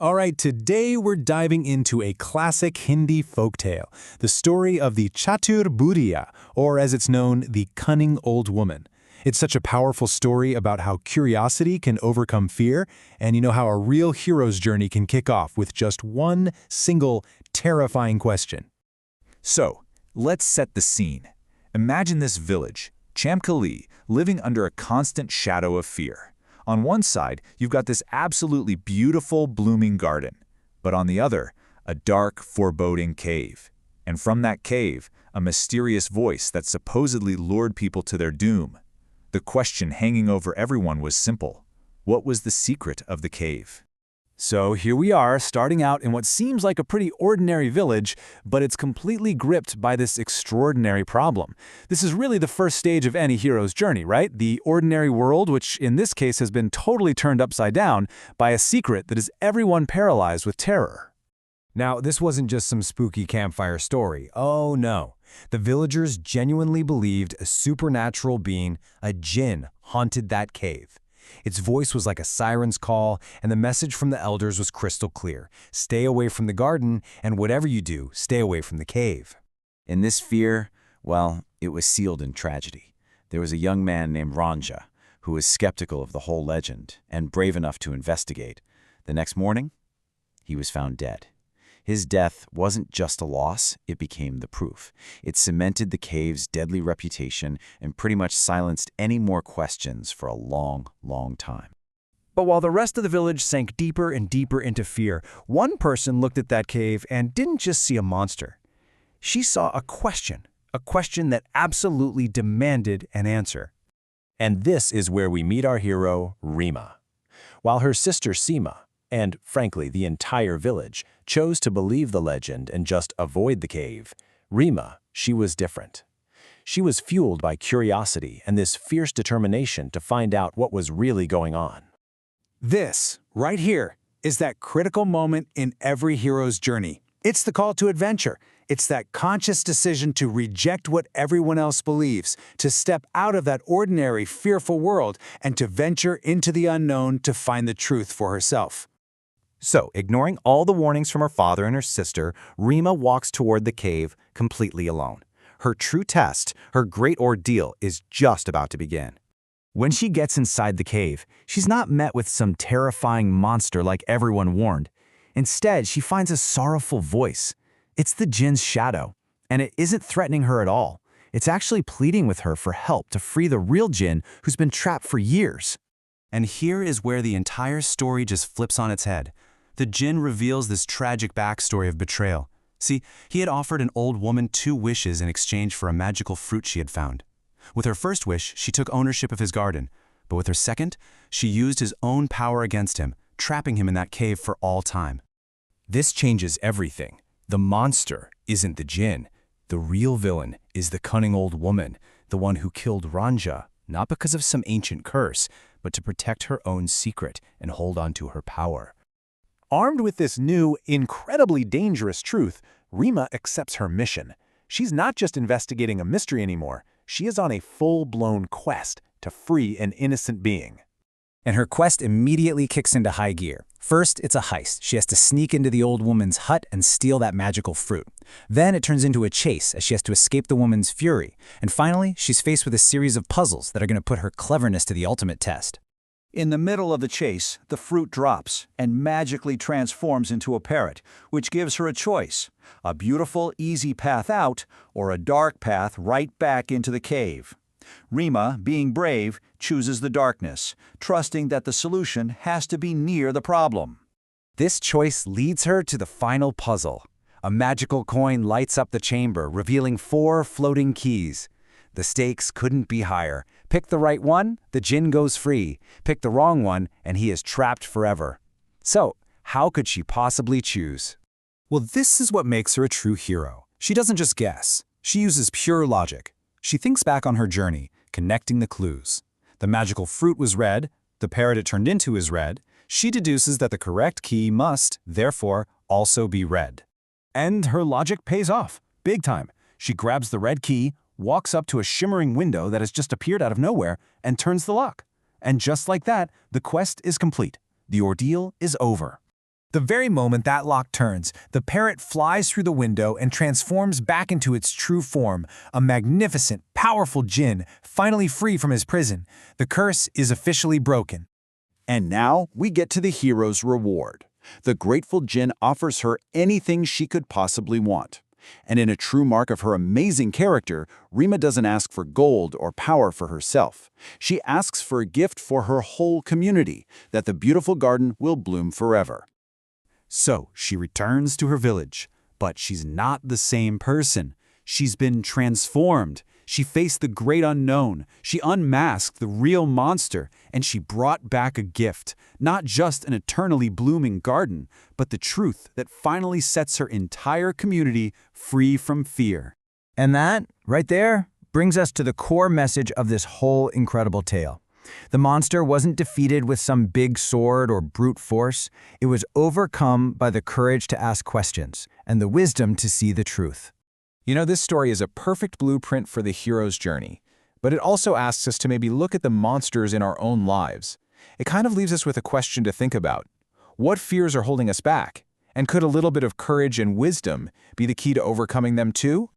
All right, today we're diving into a classic Hindi folktale, the story of the Chatur Buriya, or as it's known, the Cunning Old Woman. It's such a powerful story about how curiosity can overcome fear, and how a real hero's journey can kick off with just one single, terrifying question. So, let's set the scene. Imagine this village, Chamkali, living under a constant shadow of fear. On one side, you've got this absolutely beautiful, blooming garden. But on the other, a dark, foreboding cave. And from that cave, a mysterious voice that supposedly lured people to their doom. The question hanging over everyone was simple. What was the secret of the cave? So here we are, starting out in what seems like a pretty ordinary village, but it's completely gripped by this extraordinary problem. This is really the first stage of any hero's journey, right? The ordinary world, which in this case has been totally turned upside down by a secret that has everyone paralyzed with terror. Now, this wasn't just some spooky campfire story. Oh no. The villagers genuinely believed a supernatural being, a jinn, haunted that cave. Its voice was like a siren's call, and the message from the elders was crystal clear. Stay away from the garden, and whatever you do, stay away from the cave. And this fear, well, it was sealed in tragedy. There was a young man named Ranja who was skeptical of the whole legend and brave enough to investigate. The next morning, he was found dead. His death wasn't just a loss, it became the proof. It cemented the cave's deadly reputation and pretty much silenced any more questions for a long, long time. But while the rest of the village sank deeper and deeper into fear, one person looked at that cave and didn't just see a monster. She saw a question that absolutely demanded an answer. And this is where we meet our hero, Rima. While her sister Seema, and frankly the entire village, chose to believe the legend and just avoid the cave, Rima, she was different. She was fueled by curiosity and this fierce determination to find out what was really going on. This, right here, is that critical moment in every hero's journey. It's the call to adventure. It's that conscious decision to reject what everyone else believes, to step out of that ordinary, fearful world, and to venture into the unknown to find the truth for herself. So, ignoring all the warnings from her father and her sister, Rima walks toward the cave completely alone. Her true test, her great ordeal, is just about to begin. When she gets inside the cave, she's not met with some terrifying monster like everyone warned. Instead, she finds a sorrowful voice. It's the jinn's shadow, and it isn't threatening her at all. It's actually pleading with her for help to free the real jinn who's been trapped for years. And here is where the entire story just flips on its head. The jinn reveals this tragic backstory of betrayal. See, he had offered an old woman 2 wishes in exchange for a magical fruit she had found. With her first wish, she took ownership of his garden, but with her second, she used his own power against him, trapping him in that cave for all time. This changes everything. The monster isn't the jinn. The real villain is the cunning old woman, the one who killed Ranja, not because of some ancient curse, but to protect her own secret and hold on to her power. Armed with this new, incredibly dangerous truth, Rima accepts her mission. She's not just investigating a mystery anymore. She is on a full-blown quest to free an innocent being. And her quest immediately kicks into high gear. First, it's a heist. She has to sneak into the old woman's hut and steal that magical fruit. Then it turns into a chase as she has to escape the woman's fury. And finally, she's faced with a series of puzzles that are going to put her cleverness to the ultimate test. In the middle of the chase, the fruit drops and magically transforms into a parrot, which gives her a choice: a beautiful, easy path out or a dark path right back into the cave. Rima, being brave, chooses the darkness, trusting that the solution has to be near the problem. This choice leads her to the final puzzle. A magical coin lights up the chamber, revealing 4 floating keys. The stakes couldn't be higher. Pick the right one, the jinn goes free. Pick the wrong one, and he is trapped forever. So, how could she possibly choose? Well, this is what makes her a true hero. She doesn't just guess. She uses pure logic. She thinks back on her journey, connecting the clues. The magical fruit was red. The parrot it turned into is red. She deduces that the correct key must, therefore, also be red. And her logic pays off, big time. She grabs the red key, walks up to a shimmering window that has just appeared out of nowhere, and turns the lock. And just like that, the quest is complete. The ordeal is over. The very moment that lock turns, the parrot flies through the window and transforms back into its true form, a magnificent, powerful djinn, finally free from his prison. The curse is officially broken. And now we get to the hero's reward. The grateful djinn offers her anything she could possibly want. And in a true mark of her amazing character, Rima doesn't ask for gold or power for herself. She asks for a gift for her whole community, that the beautiful garden will bloom forever. So she returns to her village, but she's not the same person. She's been transformed. She faced the great unknown. She unmasked the real monster, and she brought back a gift, not just an eternally blooming garden, but the truth that finally sets her entire community free from fear. And that, right there, brings us to the core message of this whole incredible tale. The monster wasn't defeated with some big sword or brute force. It was overcome by the courage to ask questions and the wisdom to see the truth. You know, this story is a perfect blueprint for the hero's journey, but it also asks us to maybe look at the monsters in our own lives. It kind of leaves us with a question to think about. What fears are holding us back? And could a little bit of courage and wisdom be the key to overcoming them too?